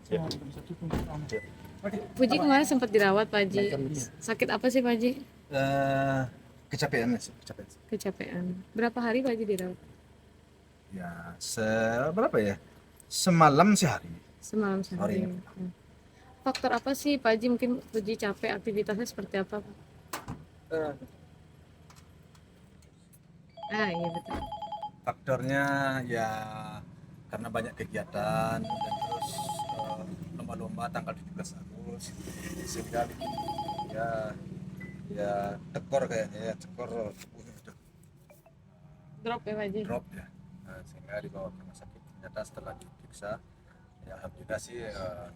Ya. Puji kemarin sempat dirawat Pak Haji. Sakit apa sih Pak Haji? Kecapean sih, kecapean. Kecapean. Berapa hari Pak Haji dirawat? Ya, berapa ya? Semalam sehari. Semalam Sorry. sehari. Faktor apa sih Pak Haji mungkin Puji capek, aktivitasnya seperti apa Pak? Iya betul. Faktornya ya karena banyak kegiatan dan terus lomba-lomba tanggal 17 Agustus sehingga bikin ya tekor kayaknya ya tekor tubuhnya itu Drop ya Pak Haji? drop ya. Sehingga dibawa ke rumah sakit, ternyata setelah diperiksa ya alhamdulillah sih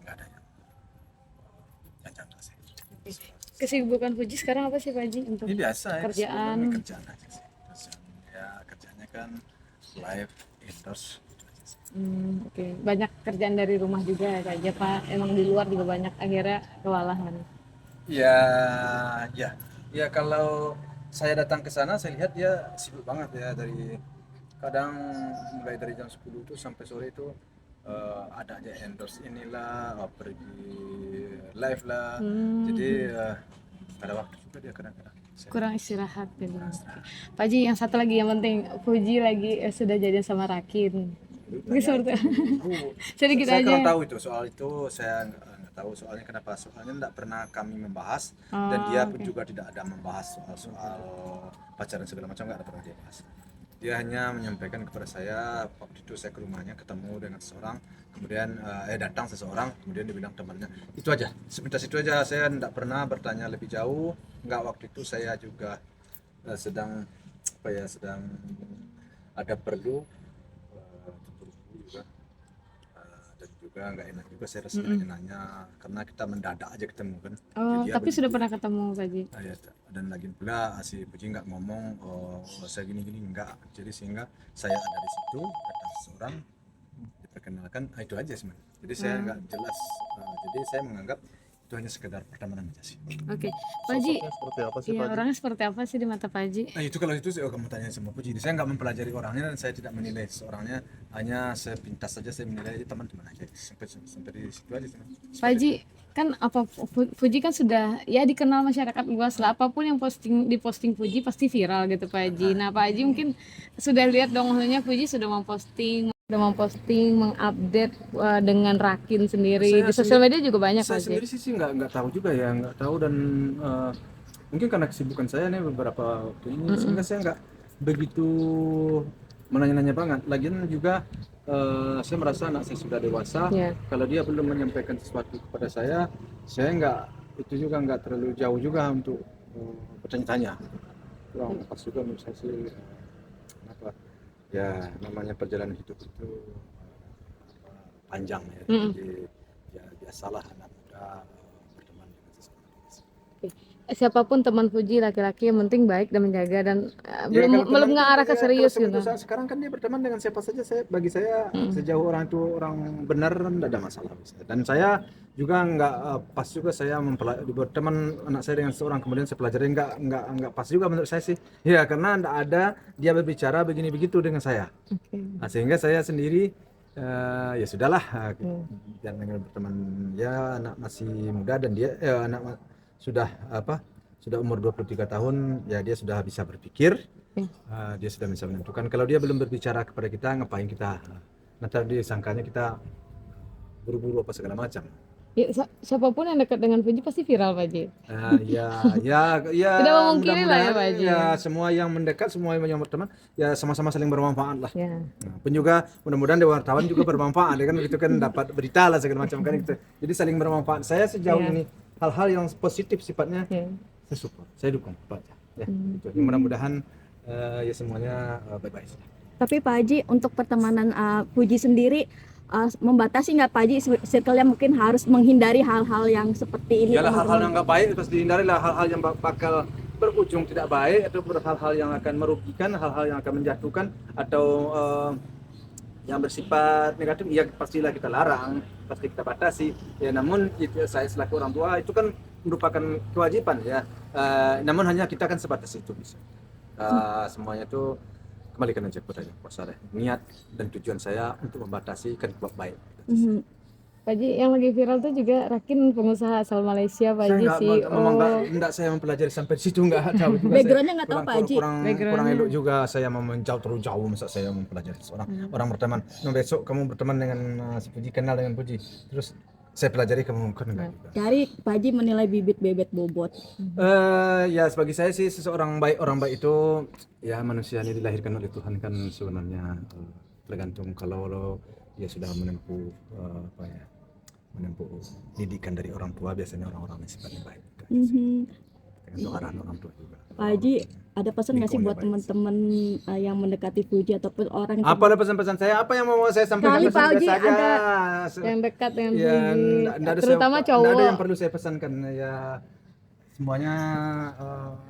nggak ada yang jangka sih. Kesibukan Puji sekarang apa sih Pak Haji untuk Ini biasa ya, kerjaan? kerjaan aja sih. Ya kerjanya kan live indoors gitu aja sih. Oke. Banyak kerjaan dari rumah juga ya Kak, Pak. Emang di luar juga banyak akhirnya kewalahan. Ya, ya kalau saya datang ke sana saya lihat dia sibuk banget ya, dari kadang mulai dari jam 10 itu sampai sore itu ada aja endorse inilah, pergi live lah. Jadi ada waktu juga dia kadang-kadang. Kurang istirahat gitu. Pak Haji, yang satu lagi yang penting, Puji lagi sudah jadian sama Rakin. Mungkin seperti sedikit Saya aja. kurang tahu itu, soal itu saya nggak tahu soalnya kenapa, soalnya tidak pernah kami membahas dan dia pun juga tidak ada membahas soal pacaran segala macam, nggak ada pernah dia bahas. Dia hanya menyampaikan kepada saya waktu itu saya ke rumahnya ketemu dengan seseorang, kemudian datang seseorang, kemudian dia bilang temannya, itu aja, sebentar itu aja. Saya tidak pernah bertanya lebih jauh, nggak. Waktu itu saya juga sedang sedang ada perlu terburu-buru juga, dan juga nggak enak juga saya rasa nanya karena kita mendadak aja ketemu kan. Oh, Jadi tapi sudah pernah ketemu Pak Haji. ya, dan lagi pula si Puji nggak ngomong saya gini-gini, enggak. Jadi sehingga saya ada di situ, datang seseorang diperkenalkan, itu aja sebenarnya. Jadi saya nggak jelas, jadi saya menganggap itu hanya sekedar pertemanan aja sih. Oke. Pak Haji, Sosoknya seperti apa sih iya, Pak Haji? orangnya seperti apa sih di mata Pak Haji? Nah itu kalau itu kamu tanya sama Puji. Saya nggak mempelajari orangnya dan saya tidak menilai seorangnya, hanya sepintas saja saya menilai teman-teman aja. Sampai di situ aja. Pak Haji, kan apa Puji kan sudah ya dikenal masyarakat luas lah, apapun yang diposting Puji pasti viral gitu Pak Haji. Nah Pak Haji mungkin sudah lihat dong, maksudnya Puji sudah memposting, mengupdate dengan Rakin sendiri di sosial media juga banyak Pak Saya Haji. sendiri sih nggak tahu juga ya, nggak tahu, dan mungkin karena kesibukan saya nih beberapa waktu ini sehingga saya nggak begitu menanya-nanya banget. Lagian juga saya merasa anak saya sudah dewasa. Ya. Kalau dia belum menyampaikan sesuatu kepada saya nggak, itu juga nggak terlalu jauh juga untuk bertanya-tanya. Kurang pas juga menurut saya sih. Kenapa? Ya namanya perjalanan hidup itu panjang ya. Jadi ya biasalah anak muda berteman dengan seseorang. Siapapun teman Puji laki-laki yang penting baik dan menjaga dan Ya, kalau belum teman ngarah itu, ke serius kalau gitu. sekarang kan dia berteman dengan siapa saja. Bagi saya sejauh orang itu orang benar, tidak ada masalah. Dan saya juga nggak pas juga saya berteman anak saya dengan seorang kemudian saya pelajari, nggak pas juga menurut saya sih. Ya karena tidak ada dia berbicara begini begitu dengan saya. Nah, sehingga saya sendiri ya sudahlah, jangan berteman, ya anak masih muda dan dia sudah umur 23 tahun, ya dia sudah bisa berpikir, dia sudah bisa menentukan. Kalau dia belum berbicara kepada kita, ngapain kita nanti disangkanya kita buru-buru apa segala macam. Ya, siapapun yang dekat dengan Puji pasti viral Pak Haji. Ya Tidak memungkiri lah ya, Pak Haji. ya semua yang mendekat, semua yang berteman ya sama-sama saling bermanfaat lah. Ya. Nah, pun juga mudah-mudahan di wartawan juga bermanfaat ya kan, begitu kan, dapat berita lah segala macam kan gitu. Jadi saling bermanfaat. Saya sejauh ini hal-hal yang positif sifatnya saya support, saya dukung Pak. Ya, gitu. Mudah-mudahan ya semuanya baik-baik saja. Tapi Pak Haji, untuk pertemanan Puji sendiri membatasi nggak Pak Haji, circle-nya mungkin harus menghindari hal-hal yang seperti ini? Yalah, hal-hal yang nggak baik harus dihindari lah, hal-hal yang bakal berujung tidak baik atau hal-hal yang akan merugikan, hal-hal yang akan menjatuhkan atau yang bersifat negatif, ya pastilah kita larang, pasti kita batasi. Ya namun itu, saya selaku orang tua itu kan merupakan kewajiban ya. Namun hanya kita kan sebatas itu bisa. Semuanya itu kembalikan aja kepada yang kuasa deh. Niat dan tujuan saya untuk membatasi kan baik. Pak Haji, yang lagi viral tuh juga Rakin, pengusaha asal Malaysia, Pak Saya Haji, memang CEO. enggak saya mempelajari sampai di situ, enggak tahu juga. Backgroundnya Saya nggak tahu, kurang- Pak Haji. kurang Backgroundnya. elok juga saya mau menjauh terlalu jauh, masa saya mempelajari seorang orang berteman. Nah, besok kamu berteman dengan si Puji, kenal dengan Puji, terus saya pelajari, kamu kan enggak juga. Dari Pak Haji menilai bibit bebet bobot. Ya sebagai saya sih, seseorang baik, orang baik itu ya manusia ini dilahirkan oleh Tuhan kan sebenarnya, tergantung kalau dia sudah menempuh menempuh didikan dari orang tua, biasanya orang-orang yang sifatnya baik. Tergantung arahan orang tua juga. Pak Haji, ada pesan nggak sih Lingkungannya buat baik. teman-teman yang mendekati Puji ataupun orang yang Apa ada pesan-pesan saya? Apa yang mau saya sampaikan? Kali, Pesan Pak Haji, saja. Yang dekat dengan Ya, Puji, nggak ada terutama nggak cowok. ada yang perlu saya pesankan ya, semuanya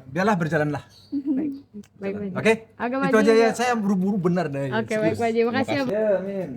biarlah berjalanlah. Baik, Pak Haji. Oke, Oke, Pak itu Haji. aja ya. Saya buru-buru benar deh. Oke, baik Pak Haji, makasih ya. Ya, amin.